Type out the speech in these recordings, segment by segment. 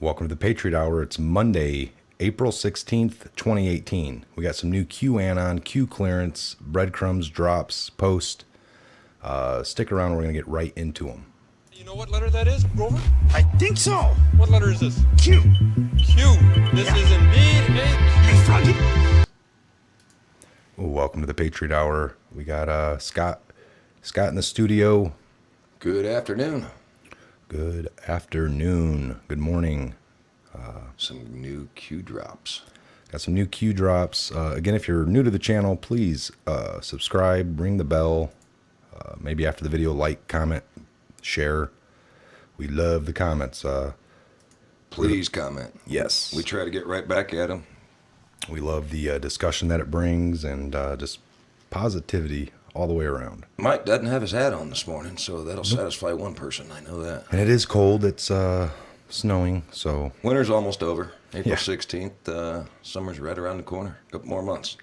Welcome to the Patriot Hour. It's Monday, April 16th, 2018. We got some new Anon, Q clearance, breadcrumbs, drops, post. Stick around, we're going to get right into them. You know what letter that is, Grover? I think so. What letter is this? Q. Q. This is indeed a I found it. Welcome to the Patriot Hour. We got Scott in the studio. Good afternoon. Good afternoon. Good morning. Some new Q drops. Got some new Q drops. Again, if you're new to the channel, please subscribe, ring the bell. Maybe after the video, like, comment, share. We love the comments. Please comment. Yes. We try to get right back at them. We love the discussion that it brings and just positivity all the way around. Mike doesn't have his hat on this morning, so that'll satisfy one person. I know that. And it is cold. It's snowing, so... Winter's almost over. April Yeah. 16th. Summer's right around the corner. A couple more months.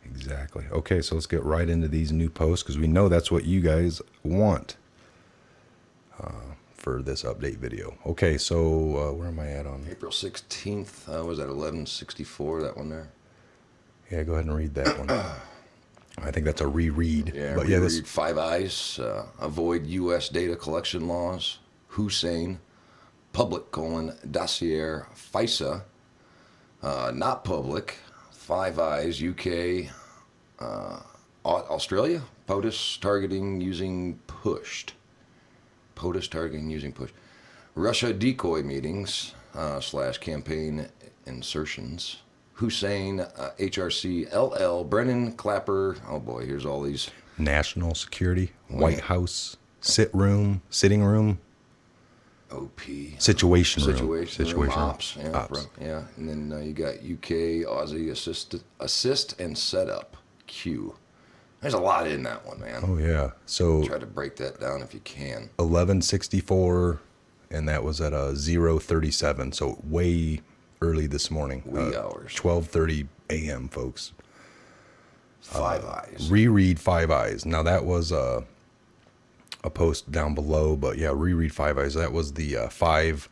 Exactly. Okay, so let's get right into these new posts because we know that's what you guys want for this update video. Okay, so where am I at on... April 16th. Was that 1164, that one there? Yeah, go ahead and read that one. I think that's a reread. Yeah, but reread Five Eyes. Avoid U.S. data collection laws. Hussein. Public, dossier, FISA. Not public. Five Eyes, UK. Australia. POTUS targeting using pushed. POTUS targeting using push. Russia decoy meetings / campaign insertions. Hussein, HRC, LL, Brennan, Clapper. Oh boy, here's all these. National security, White House, sitting room. OP. Situation room. Ops. Yeah, Ops. yeah. And then you got UK, Aussie, assist and setup. Q. There's a lot in that one, man. Oh, yeah. So Try to break that down if you can. 1164, and that was at 037, so way early this morning. Wee hours. 12:30 a.m., folks. Five Eyes. Reread Five Eyes. Now, that was a post down below, but yeah, reread Five Eyes. That was the 5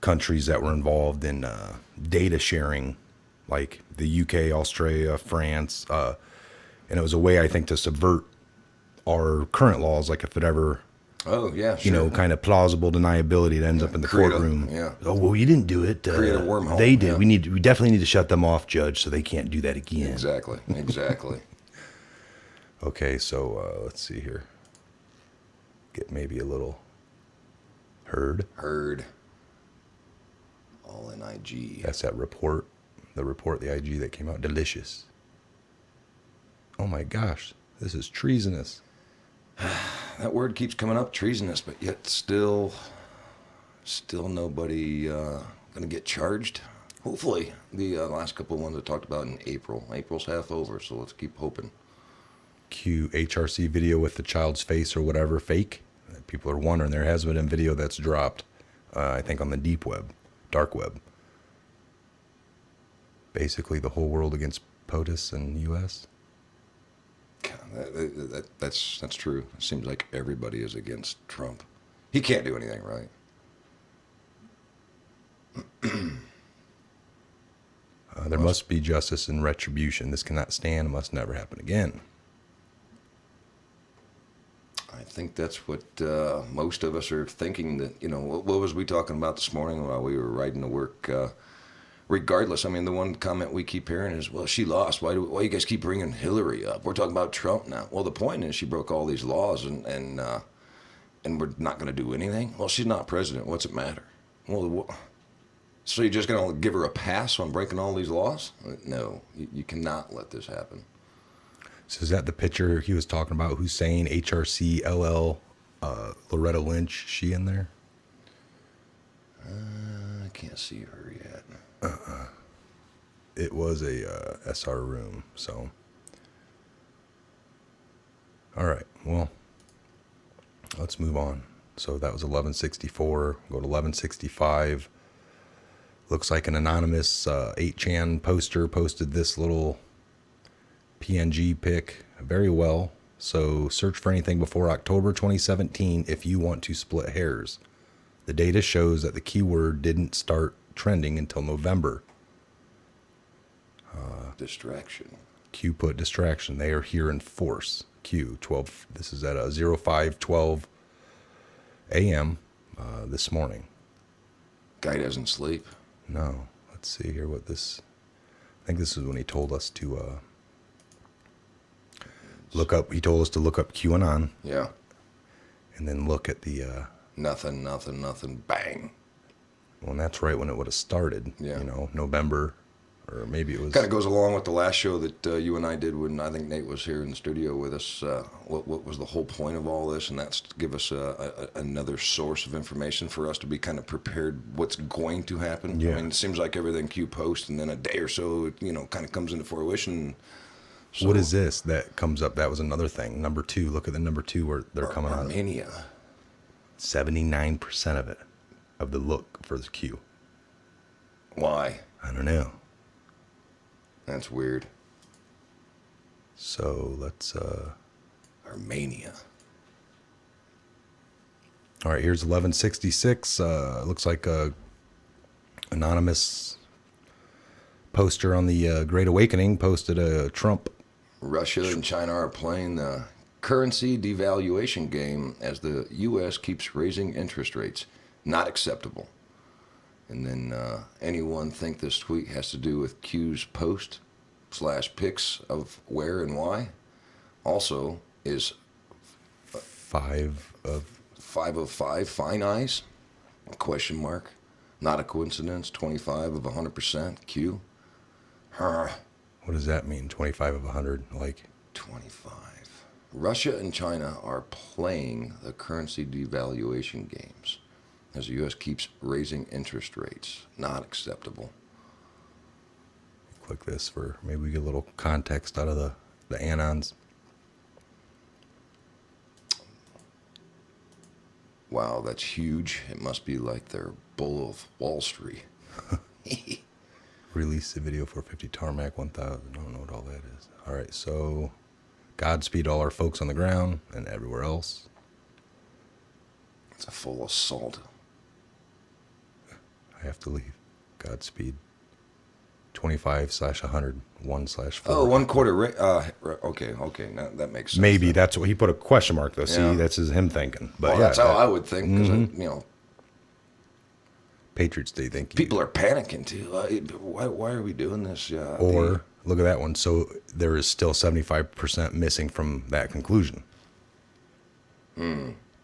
countries that were involved in data sharing, like the UK, Australia, France, and it was a way, I think, to subvert our current laws, like if it ever... Oh, yeah, sure. kind of plausible deniability that ends up in the courtroom. Yeah. Oh, well, you didn't do it. Create a wormhole. They did. Yeah. We definitely need to shut them off, Judge, so they can't do that again. Exactly. Okay, so let's see here. Get maybe a little heard. All in IG. That's that report. The IG that came out. Delicious. Oh my gosh, this is treasonous. That word keeps coming up, treasonous, but yet still nobody gonna get charged. Hopefully, the last couple of ones I talked about in April. April's half over, so let's keep hoping. Q HRC video with the child's face or whatever, fake. People are wondering. There has been a video that's dropped, I think, on the dark web. Basically, the whole world against POTUS and U.S. That's true. It seems like everybody is against Trump. He can't do anything right. There must be justice and retribution. This cannot stand. Must never happen again. I think that's what most of us are thinking. That what was we talking about this morning while we were riding to work? Regardless, I mean, the one comment we keep hearing is, well, she lost. Why you guys keep bringing Hillary up? We're talking about Trump now. Well, the point is she broke all these laws and we're not going to do anything? Well, she's not president. What's it matter? Well, so you're just going to give her a pass on breaking all these laws? No, you cannot let this happen. So is that the picture he was talking about? Hussein, HRC, LL, Loretta Lynch, she in there? I can't see her yet. It was a SR room, so. All right, well, let's move on. So that was 1164. Go to 1165. Looks like an anonymous 8chan poster posted this little PNG pic very well. So search for anything before October 2017 if you want to split hairs. The data shows that the keyword didn't start trending until November. Distraction. Q put distraction. They are here in force. Q 12. This is at 05:12 a.m. This morning. Guy doesn't sleep. No. Let's see here what this. I think this is when he told us to look up. He told us to look up QAnon Yeah. and then look at the. Nothing. Bang. Well, and that's right when it would have started. Yeah. You know, November, or maybe it was. Kind of goes along with the last show that you and I did when I think Nate was here in the studio with us. What was the whole point of all this? And that's to give us another source of information for us to be kind of prepared what's going to happen. Yeah. I mean, it seems like everything Q posts, and then a day or so, it, kind of comes into fruition. So, What is this that comes up? That was another thing. Number 2. Look at the number 2 where they're coming out. Armenia. 79% of it, of the look for the Q. Why? I don't know. That's weird. So let's. Armenia. All right, here's 1166. Looks like a anonymous poster on the Great Awakening posted a Trump. Russia and China are playing the currency devaluation game as the U.S. keeps raising interest rates. Not acceptable. And then anyone think this tweet has to do with Q's post / pics of where and why? Also, is 5 of 5 of 5 fine eyes? Question mark. Not a coincidence. 25 of 100%. Q. Huh. what does that mean? 25 of 100, like 25. Russia and China are playing the currency devaluation games as the U.S. keeps raising interest rates. Not acceptable. click this for maybe we get a little context out of the Anons. Wow, that's huge. It must be like their Bull of Wall Street. Release the video for 50 Tarmac 1000. I don't know what all that is. All right, so Godspeed all our folks on the ground and everywhere else. It's a full assault. I have to leave. Godspeed. 25/100. 1/4. Oh, 1/4. Okay. Now that makes sense. Maybe that's what he put a question mark though. See, Yeah. that's him thinking. But Well, yeah, that's how I would think. Because Patriots Day. Thank you. people are panicking too. Why are we doing this? Yeah. Or look at that one. So there is still 75% missing from that conclusion.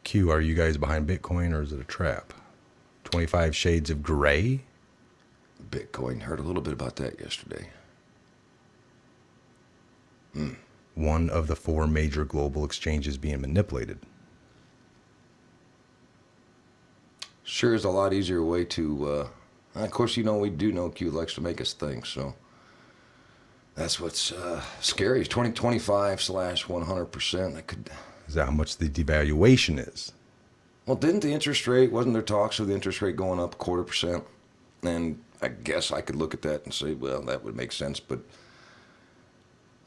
Q, are you guys behind Bitcoin or is it a trap? 25 Shades of Gray. Bitcoin. Heard a little bit about that yesterday. One of the 4 major global exchanges being manipulated. Sure is a lot easier way to. Of course, we do know Q likes to make us think. So that's what's scary. Is 2025/100%. That could. Is that how much the devaluation is? Well, didn't the interest rate, wasn't there talks of the interest rate going up 0.25%? And I guess I could look at that and say, well, that would make sense, but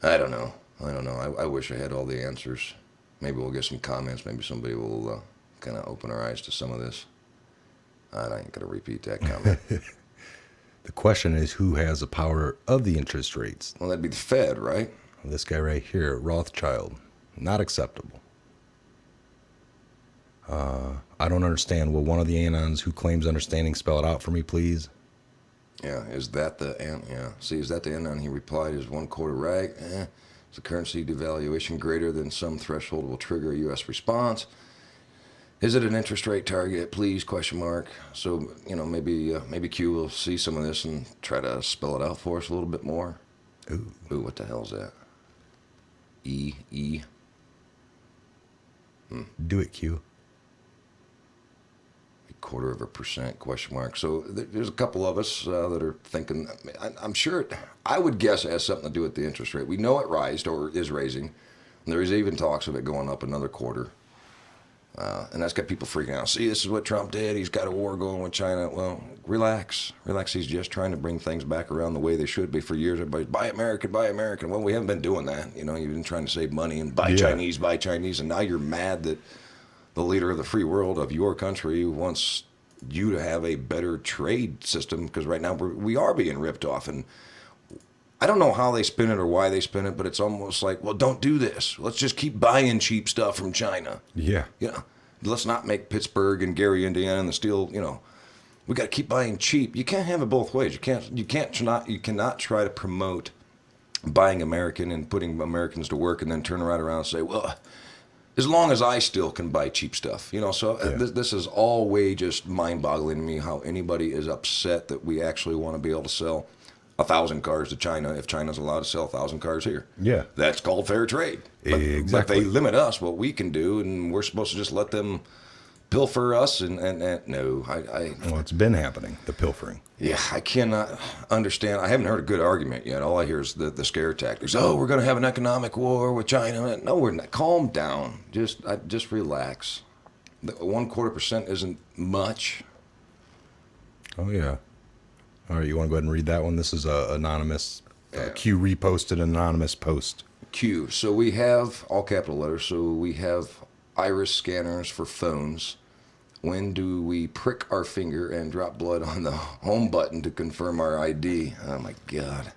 I don't know. I wish I had all the answers. Maybe we'll get some comments. Maybe somebody will kind of open our eyes to some of this. I ain't going to repeat that comment. The question is who has the power of the interest rates? Well, that'd be the Fed, right? This guy right here, Rothschild. Not acceptable. I don't understand. Will one of the Anons who claims understanding spell it out for me, please? Yeah, is that the See, is that the Anon? He replied, is 1/4 right? Is the currency devaluation greater than some threshold will trigger a U.S. response? Is it an interest rate target? Please, question mark. So, maybe Q will see some of this and try to spell it out for us a little bit more. Ooh. What the hell's that? E. Do it, Q. 0.25%, question mark. So there's a couple of us that are thinking, I'm sure, I would guess it has something to do with the interest rate. We know it rised or is raising. And there is even talks of it going up another quarter. And that's got people freaking out. See, this is what Trump did. He's got a war going with China. Well, relax. He's just trying to bring things back around the way they should be. For years, everybody's buy American. Well, we haven't been doing that. You've been trying to save money and buy Chinese. And now you're mad that the leader of the free world of your country wants you to have a better trade system, because right now we are being ripped off. And I don't know how they spin it or why they spin it, but it's almost like, well, don't do this. Let's just keep buying cheap stuff from China. Yeah. You know, let's not make Pittsburgh and Gary, Indiana, and the steel. You know, we got to keep buying cheap. You can't have it both ways. You cannot try to promote buying American and putting Americans to work, and then turn right around and say, well, as long as I still can buy cheap stuff, you know. So this is all way just mind-boggling to me, how anybody is upset that we actually want to be able to sell 1,000 cars to China if China's allowed to sell 1,000 cars here. Yeah. That's called fair trade. But Exactly. they limit us what we can do, and we're supposed to just let them pilfer us. And no, Well, it's been happening, the pilfering. yeah, I cannot understand. I haven't heard a good argument yet. All I hear is the scare tactics. Oh, we're going to have an economic war with China. No, we're not. Calm down. Just relax. The 1/4% isn't much. Oh, yeah. All right, you want to go ahead and read that one? This is a anonymous, Q reposted an anonymous post. Q. So we have all capital letters. So we have iris scanners for phones. When do we prick our finger and drop blood on the home button to confirm our ID? Oh my God.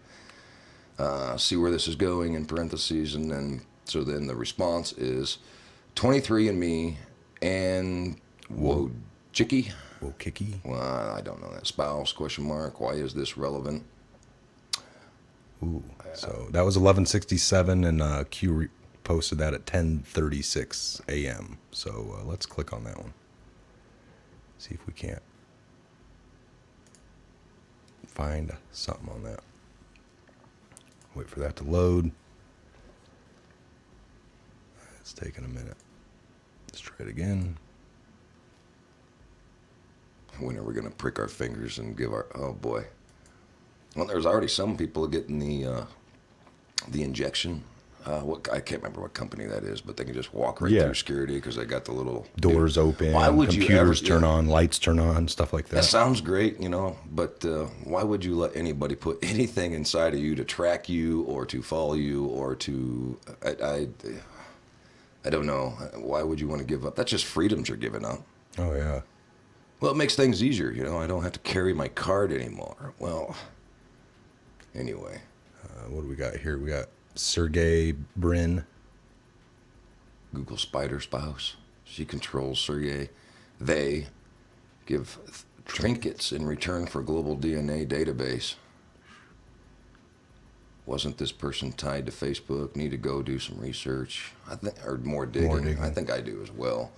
See where this is going in parentheses, and then the response is 23andMe and Wojcicki. Wojcicki. Well, I don't know that. Spouse, question mark. Why is this relevant? Ooh. So that was 1167, and Q posted that at 10:36 a.m. So let's click on that one. See if we can't find something on that. Wait for that to load. It's taking a minute. Let's try it again. When are we going to prick our fingers and give our... Oh, boy. Well, there's already some people getting the injection. I can't remember what company that is, but they can just walk right through security because they got the little... Doors open, Why would computers you ever, turn on, lights turn on, stuff like that. That sounds great, you know, but why would you let anybody put anything inside of you to track you or to follow you or to... I don't know. Why would you want to give up? That's just freedoms you're giving up. Oh, yeah. Well, it makes things easier, you know. I don't have to carry my card anymore. Well, anyway. What do we got here? We got Sergey Brin. Google spider spouse. She controls Sergey. They give trinkets in return for global DNA database. Wasn't this person tied to Facebook? Need to go do some research. I think, or more digging. I think I do as well.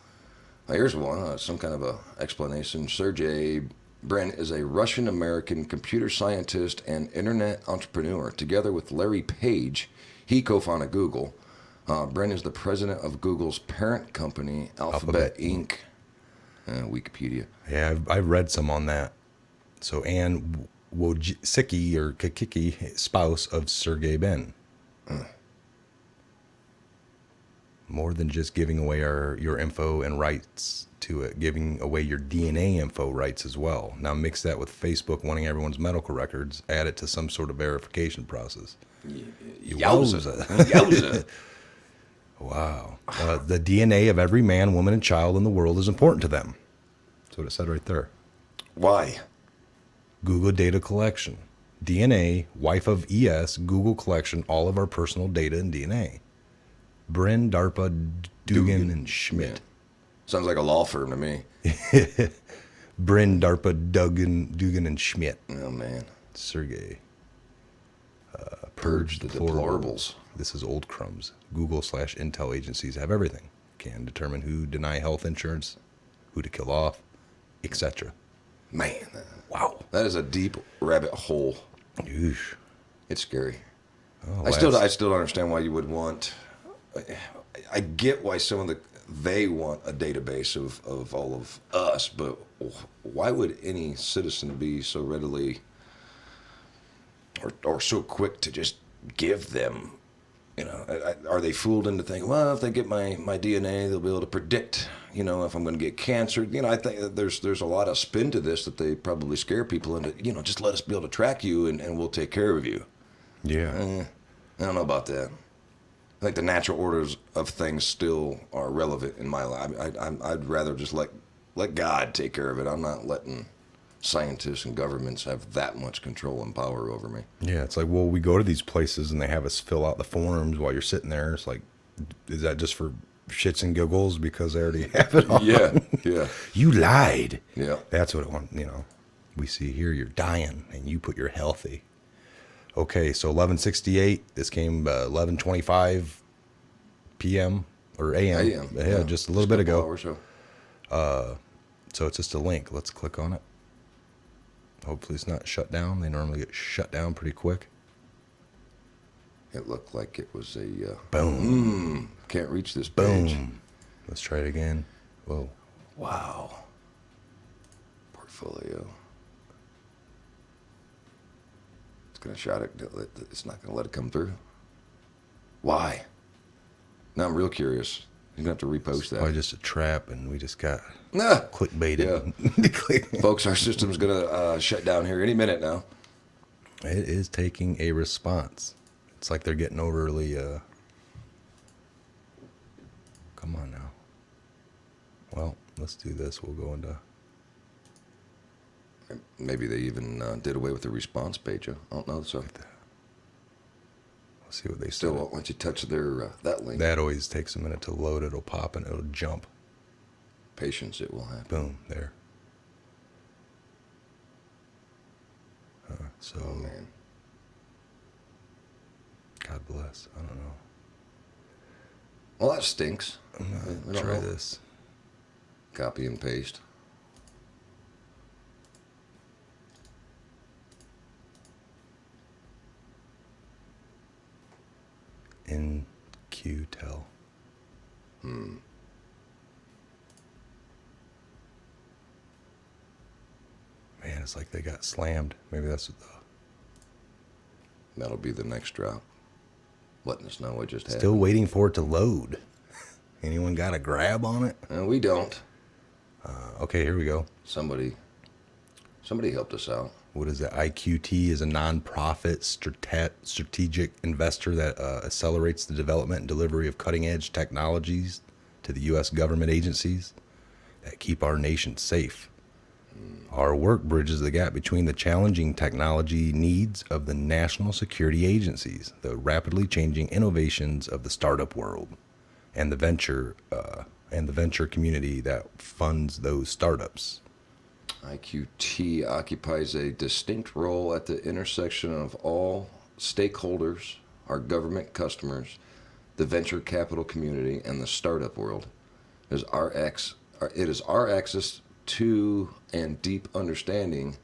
Here's one, some kind of a explanation. Sergey Brin is a Russian-American computer scientist and internet entrepreneur. Together with Larry Page, he co-founded Google. Brin is the president of Google's parent company, Alphabet Inc. Wikipedia. Yeah, I've read some on that. So Ann Wojcicki, or Kikiki, spouse of Sergey Brin. More than just giving away your info and rights to it, giving away your DNA info rights as well. Now mix that with Facebook wanting everyone's medical records, add it to some sort of verification process. Yowza. Yowza. Wow. The DNA of every man, woman, and child in the world is important to them. That's what it said right there. Why? Google data collection. DNA, wife of ES, Google collection, all of our personal data and DNA. Brin, DARPA, Dugan, and Schmidt. Yeah. Sounds like a law firm to me. Brin, DARPA, Dugan, and Schmidt. Oh, man. Sergey. Purge the deplorables. This is old crumbs. Google/Intel agencies have everything. Can determine who deny health insurance, who to kill off, etc. Man. Wow. That is a deep rabbit hole. Oosh. It's scary. Oh, I still don't understand why you would want... I get why they want a database of all of us, but why would any citizen be so readily or so quick to just give them, you know, are they fooled into thinking, well, if they get my DNA, they'll be able to predict, you know, if I'm going to get cancer. You know, I think that there's a lot of spin to this that they probably scare people into, you know, just let us be able to track you and we'll take care of you. Yeah. I don't know about that. I think the natural orders of things still are relevant in my life. I'd rather just let let God take care of it. I'm not letting scientists and governments have that much control and power over me. Yeah, it's like, well, we go to these places and they have us fill out the forms while you're sitting there. It's like, is that just for shits and giggles because they already have it on? Yeah. You lied. Yeah. That's what it want. We see here you're dying and you put you're healthy. Okay, so 11:68. This came 11:25 p.m. or a.m. AM. Yeah, just a little bit ago. Hours, so. So it's just a link. Let's click on it. Hopefully it's not shut down. They normally get shut down pretty quick. It looked like it was a... Boom. Can't reach this page. Boom. Let's try it again. Whoa. Wow. Portfolio. It's going to shut it. It's not going to let it come through. Why? Now I'm real curious. You're going to have to repost that. Probably just a trap, and we just got Nah. clickbaited. Folks, our system's going to shut down here any minute now. It is taking a response. It's like they're getting overly... Come on now. Well, let's do this. We'll go into... Maybe they even did away with the response page. I don't know. So Let's see what they still said. won't let you touch their that link. That always takes a minute to load. It'll pop and it'll jump. Patience, it will happen. Boom, there. So, Oh man. God bless. I don't know. Well, that stinks. We don't Try know. this. Copy and paste. In QTEL. Man, it's like they got slammed. Maybe that's what the... That'll be the next drop. Letting us know what just happened. Still waiting for it to load. Anyone got a grab on it? We don't. Okay, here we go. Somebody helped us out. What is it? IQT is a nonprofit strategic investor that accelerates the development and delivery of cutting-edge technologies to the U.S. government agencies that keep our nation safe. Our work bridges the gap between the challenging technology needs of the national security agencies, the rapidly changing innovations of the startup world, and the venture community that funds those startups. IQT occupies a distinct role at the intersection of all stakeholders, our government customers, the venture capital community, and the startup world. It is our access to and deep understanding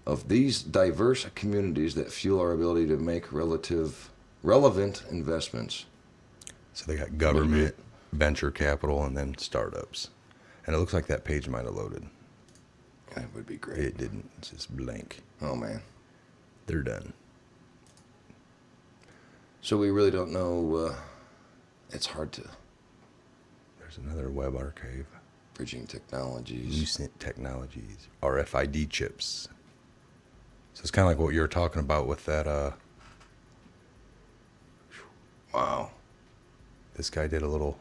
of these diverse communities that fuel our ability to make relevant investments. So they got government, venture capital, and then startups. And it looks like that page might have loaded. That would be great. It didn't. It's just blank. Oh, man. They're done. So we really don't know. It's hard to. There's another web archive. Bridging technologies. Lucent Technologies. RFID chips. So it's kind of like what you were talking about with that. Wow. This guy did a little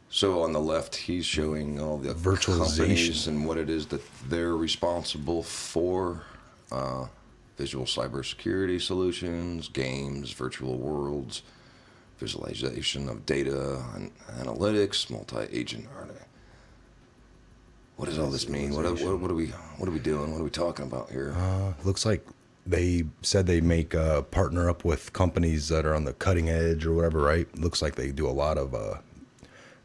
So on the left, he's showing all the Virtualization. companies and what it is that they're responsible for. Visual cybersecurity solutions, games, virtual worlds, visualization of data and analytics, multi-agent. What does all this mean? What are we doing? What are we talking about here? looks like they said they make partner up with companies that are on the cutting edge or whatever, right? Looks like they do a lot of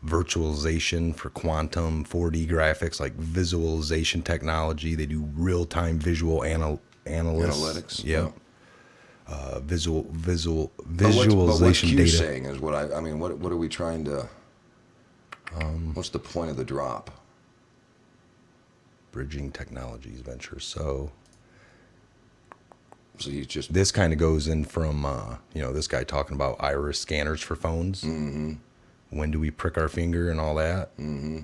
virtualization for quantum 4D graphics, like visualization technology. They do real-time visual analytics. Yeah. Visualization what data. Q's saying is what I mean. What are we trying to? What's the point of the drop? Bridging technologies venture. So he's just this kind of goes in from this guy talking about iris scanners for phones. Mm-hmm. When do we prick our finger and all that? Mm-hmm.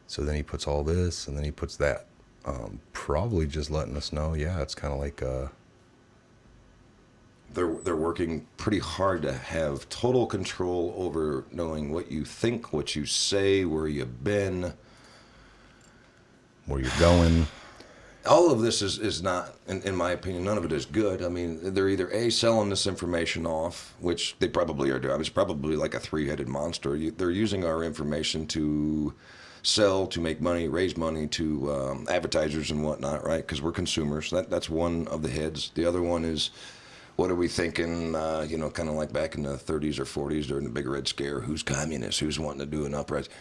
So then he puts all this, and then he puts that. Probably just letting us know, yeah, it's kind of like they're working pretty hard to have total control over knowing what you think, what you say, where you've been. Where you're going. All of this is not, in my opinion, none of it is good. I mean, they're either selling this information off, which they probably are doing. I mean, it's probably like a three-headed monster. They're using our information to sell, to make money, raise money to advertisers and whatnot, right? Because we're consumers. That's one of the heads. The other one is, what are we thinking? Kind of like back in the 30s or 40s during the Big Red Scare. Who's communist? Who's wanting to do an uprising?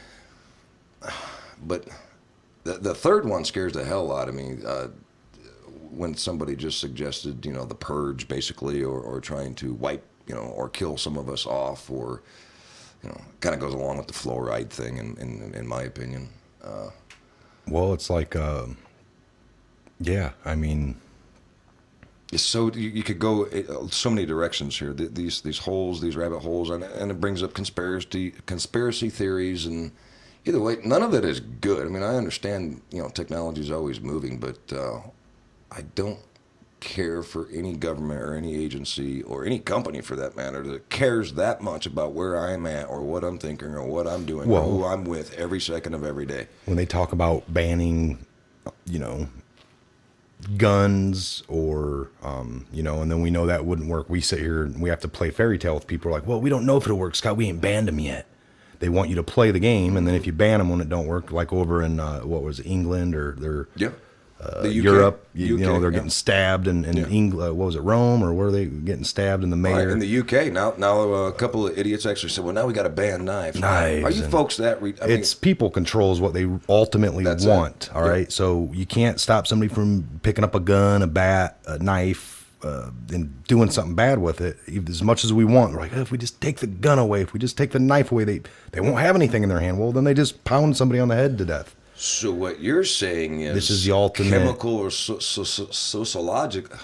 But the third one scares the hell out of me. When somebody just suggested, the purge, basically, or trying to wipe, or kill some of us off, or, kind of goes along with the fluoride thing, in my opinion. Well, it's like, yeah, I mean, So you could go so many directions here. These holes, these rabbit holes, and it brings up conspiracy theories, and either way, none of it is good. I mean, I understand, technology is always moving, but I don't care for any government or any agency or any company, for that matter, that cares that much about where I'm at or what I'm thinking or what I'm doing or who I'm with every second of every day. When they talk about banning, guns or, and then we know that wouldn't work. We sit here and we have to play fairy tale with people. We're like, well, we don't know if it'll work, Scott. We ain't banned them yet. They want you to play the game, and then if you ban them when it don't work, like over in what was it, England or The UK, Europe, UK, they're getting stabbed in England. What was it, Rome, or were they getting stabbed in the mayor? Right, in the UK now a couple of idiots actually said, well, now we got to ban knives. Are you folks that? It's people control is what they ultimately want. All right, so you can't stop somebody from picking up a gun, a bat, a knife. And doing something bad with it, as much as we want. We're like, if we just take the gun away, if we just take the knife away, they won't have anything in their hand. Well, then they just pound somebody on the head to death. So what you're saying is this is the ultimate chemical or sociological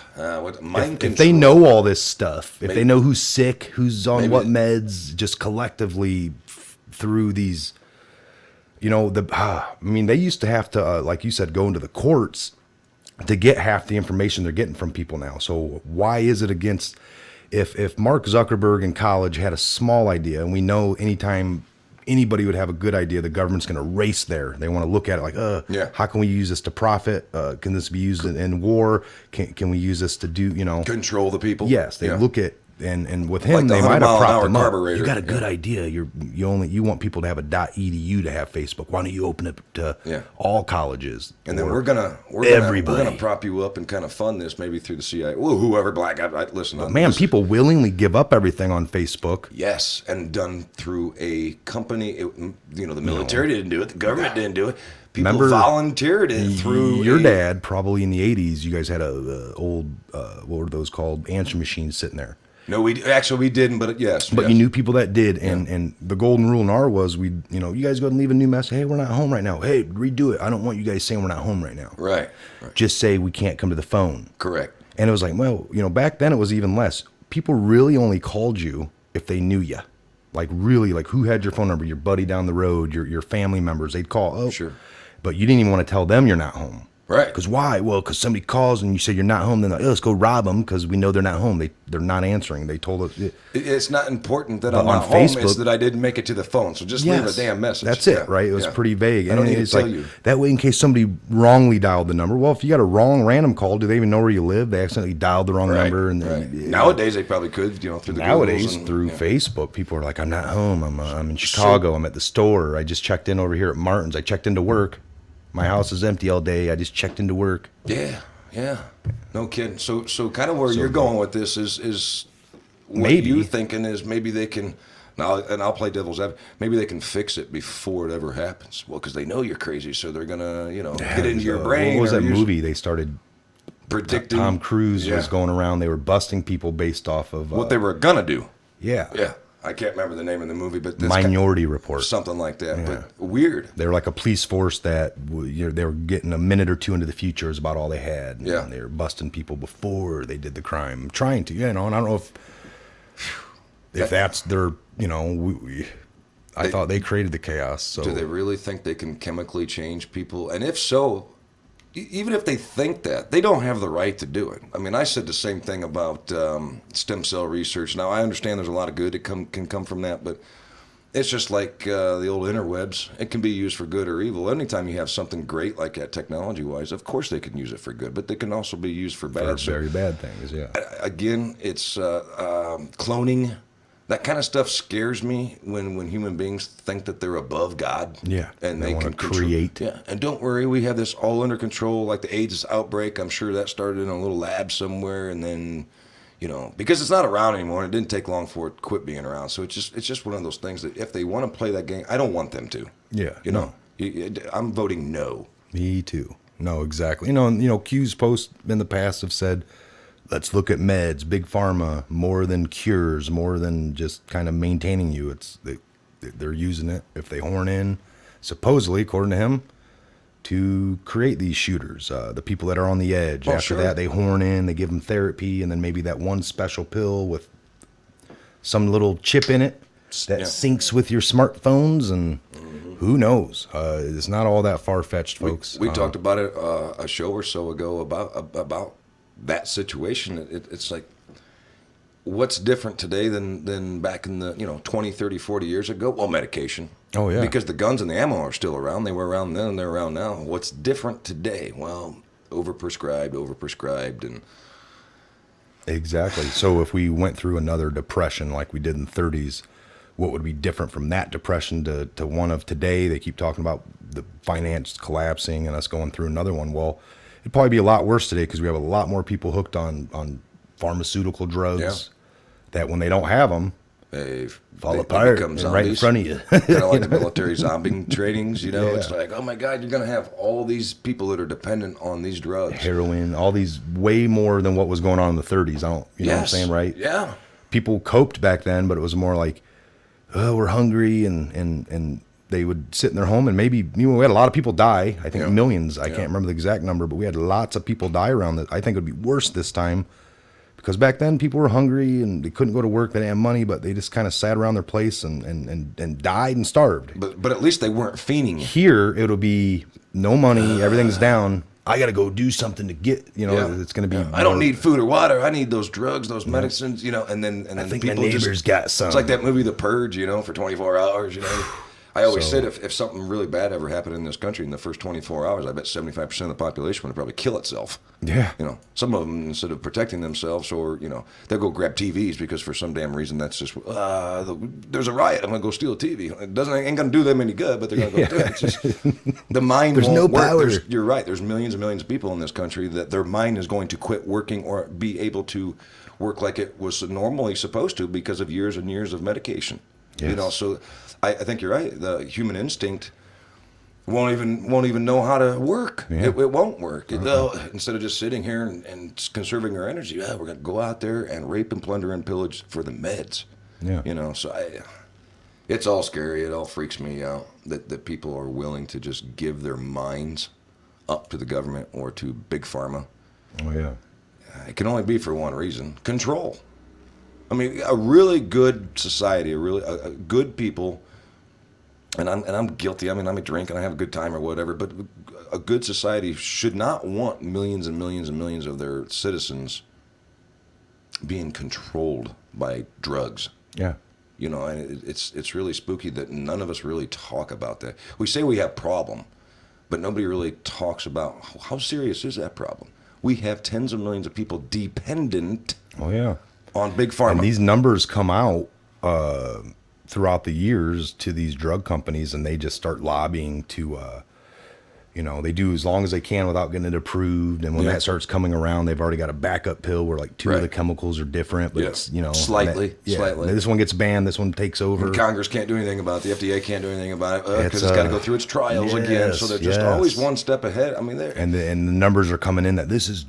mind control. If they know all this stuff, if they know who's sick, who's on what meds, just collectively through these, they used to have to, like you said, go into the courts to get half the information they're getting from people now. So why is it against, if Mark Zuckerberg in college had a small idea, and we know anytime anybody would have a good idea, the government's going to race there. They want to look at it like, how can we use this to profit? Can this be used in war? Can we use this to do, control the people? Yes, they look at, and with him, like they might have propped him up. You got a good idea. You want people to have a .edu to have Facebook. Why don't you open it to all colleges? And then we're gonna prop you up and kind of fund this maybe through the CIA. Well, whoever black. Listen. But man, people willingly give up everything on Facebook. Yes, and done through a company. The military didn't do it. The government didn't do it. People volunteered it through your dad. Probably in the 80s, you guys had a old what were those called, answering machines sitting there. No, we didn't, but yes. But you knew people that did, and the golden rule in our was you guys go and leave a new message. Hey, we're not home right now. Hey, redo it. I don't want you guys saying we're not home right now. Right. Just say we can't come to the phone. Correct. And it was like, well, back then it was even less. People really only called you if they knew you. Like really, like who had your phone number? Your buddy down the road, your family members. They'd call. Oh, sure. But you didn't even want to tell them you're not home. Right. Because why? Well, because somebody calls and you say you're not home. Then they're like, let's go rob them because we know they're not home. They're not answering. They told us. It's not important that I'm not home. It's that I didn't make it to the phone. So just leave a damn message. That's it, right? It was pretty vague. I don't need to tell like, you. That way, in case somebody wrongly dialed the number. Well, if you got a wrong random call, do they even know where you live? They accidentally dialed the wrong number. And nowadays they probably could, through the nowadays through Facebook, people are like, I'm not home. I'm in Chicago. I'm at the store. I just checked in over here at Martin's. I checked into work. My house is empty all day. I just checked into work. Yeah. No kidding. So kind of where you're going with this is what maybe you thinking is maybe they can now, and I'll play devil's advocate. Maybe they can fix it before it ever happens. Well, because they know you're crazy, so they're gonna get into your brain. What was that movie they started predicting? Tom Cruise was going around. They were busting people based off of what they were gonna do. Yeah. I can't remember the name of the movie, but Minority Report, something like that. Yeah. But weird. They were like a police force that they were getting a minute or two into the future is about all they had. Yeah, and they were busting people before they did the crime, trying to. And I don't know if that's their. I thought they created the chaos. So do they really think they can chemically change people? And if so, even if they think that, they don't have the right to do it. I mean, I said the same thing about stem cell research. Now, I understand there's a lot of good that can come from that, but it's just like the old interwebs. It can be used for good or evil. Anytime you have something great like that technology-wise, of course they can use it for good, but they can also be used for bad. For very bad things, yeah. Again, it's cloning. That kind of stuff scares me when human beings think that they're above God. Yeah, and they can wanna create. Yeah, and don't worry, we have this all under control. Like the AIDS outbreak, I'm sure that started in a little lab somewhere, and then, because it's not around anymore, and it didn't take long for it to quit being around. So it's just one of those things that if they want to play that game, I don't want them to. Yeah, no. I'm voting no. Me too. No, exactly. Q's posts in the past have said, let's look at meds, big pharma, more than cures, more than just kind of maintaining you. They're using it, if they horn in, supposedly, according to him, to create these shooters, the people that are on the edge. Oh, After sure. that, they horn in, they give them therapy, and then maybe that one special pill with some little chip in it that syncs with your smartphones, and who knows? It's not all that far-fetched, folks. We talked about it a show or so ago about that situation. It's like, what's different today than back in the 20, 30, 40 years ago? Well, medication. Oh, yeah. Because the guns and the ammo are still around. They were around then and they're around now. What's different today? Well, overprescribed, and Exactly. So if we went through another depression like we did in the 30s, what would be different from that depression to one of today? They keep talking about the finance collapsing and us going through another one. Well, it'd probably be a lot worse today because we have a lot more people hooked on pharmaceutical drugs that when they don't have them, they fall apart become and right in zombies. front of you. Kind of like the military zombie trainings, Yeah. It's like, oh my God, you're going to have all these people that are dependent on these drugs. Heroin, all these, way more than what was going on in the 30s. You know what I'm saying, right? Yeah. People coped back then, but it was more like, oh, we're hungry, and they would sit in their home, and maybe we had a lot of people die. I think millions. I can't remember the exact number, but we had lots of people die around that. I think it would be worse this time because back then people were hungry and they couldn't go to work. They didn't have money, but they just kind of sat around their place and died and starved. But at least they weren't fiending. Here it'll be no money, everything's down. I got to go do something to get, it's going to be. I don't need food or water. I need those drugs, those medicines, and then I think people my neighbor's got some. It's like that movie, The Purge, for 24 hours, I always said if something really bad ever happened in this country in the first 24 hours, I bet 75% of the population would probably kill itself. Yeah. Some of them, instead of protecting themselves or, they'll go grab TVs because for some damn reason that's just, there's a riot, I'm going to go steal a TV. It ain't going to do them any good, but they're going to go do it. It's just, the mind There's won't no work. power. You're right. There's millions and millions of people in this country that their mind is going to quit working or be able to work like it was normally supposed to because of years and years of medication. Yes. So I think you're right. The human instinct won't even know how to work. Yeah. It won't work. Instead of just sitting here and conserving our energy, we're going to go out there and rape and plunder and pillage for the meds. Yeah. So it's all scary. It all freaks me out that people are willing to just give their minds up to the government or to big pharma. Oh, yeah. It can only be for one reason: control. I mean, a really good society, a good people, and I'm guilty. I mean, I may drink and I have a good time or whatever, but a good society should not want millions and millions and millions of their citizens being controlled by drugs. Yeah. And it's really spooky that none of us really talk about that. We say we have problem, but nobody really talks about how serious is that problem. We have tens of millions of people dependent. Oh, yeah. On big pharma. And these numbers come out throughout the years to these drug companies, and they just start lobbying to, they do as long as they can without getting it approved. And when that starts coming around, they've already got a backup pill where like two of the chemicals are different, but it's, slightly. This one gets banned, this one takes over. And Congress can't do anything about it. The FDA can't do anything about it because it's got to go through its trials again. So they're just always one step ahead. I mean, and the numbers are coming in that this is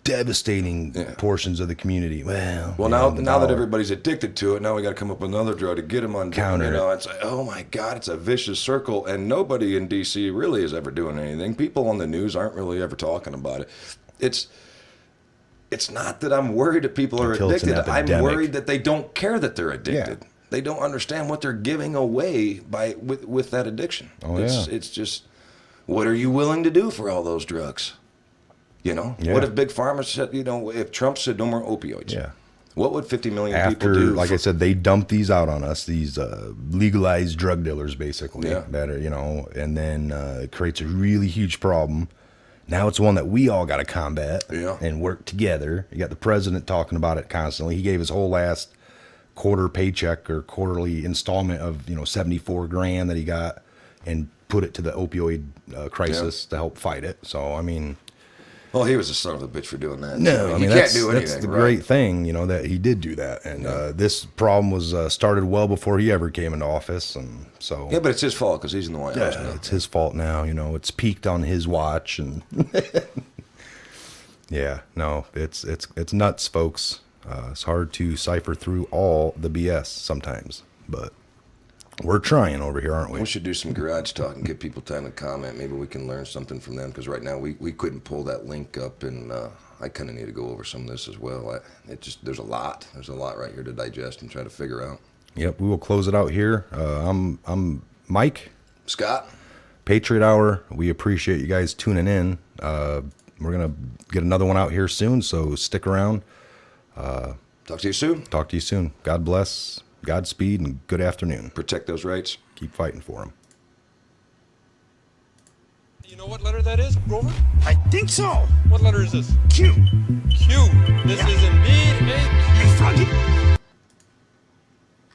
devastating portions of the community. Well, now that everybody's addicted to it, now we got to come up with another drug to get them on counter. It's like, oh my God, it's a vicious circle, and nobody in D.C. really is ever doing anything. People on the news aren't really ever talking about it. It's not that I'm worried that people are addicted. I'm worried that they don't care that they're addicted. Yeah. They don't understand what they're giving away with that addiction. It's just, what are you willing to do for all those drugs? You know, Yeah. what if Big Pharma said, you know, if Trump said no more opioids? Yeah. What would 50 million people After, do? like I said, they dump these out on us, these legalized drug dealers, basically. Yeah. That are, you know, and then it creates a really huge problem. Now it's one that we all got to combat Yeah. and work together. You got the president talking about it constantly. He gave his whole last quarter paycheck or quarterly installment of, you know, 74 grand that he got and put it to the opioid crisis to help fight it. So, I mean, Well, he was a son of a bitch for doing that. no, So, I you mean, can't that's, do that's anything, the right? great thing, you know, that he did do that. And this problem was started well before he ever came into office. And so, Yeah, but it's his fault because he's in the White House yeah, now. it's his fault now. You know, it's peaked on his watch. And yeah, no, it's nuts, folks. It's hard to cipher through all the BS sometimes, but we're trying over here, aren't we? We should do some garage talk and give people time to comment. Maybe we can learn something from them because right now we couldn't pull that link up, and I kind of need to go over some of this as well. There's a lot right here to digest and try to figure out. Yep, we will close it out here. I'm Mike, Scott, Patriot Hour. We appreciate you guys tuning in. We're gonna get another one out here soon, so stick around. talk to you soon. Talk to you soon. God bless, Godspeed, and good afternoon. Protect those rights. Keep fighting for them. You know what letter that is, Grover? I think so. What letter is this? Q. Q. This is indeed a Q. Hey, Froggy.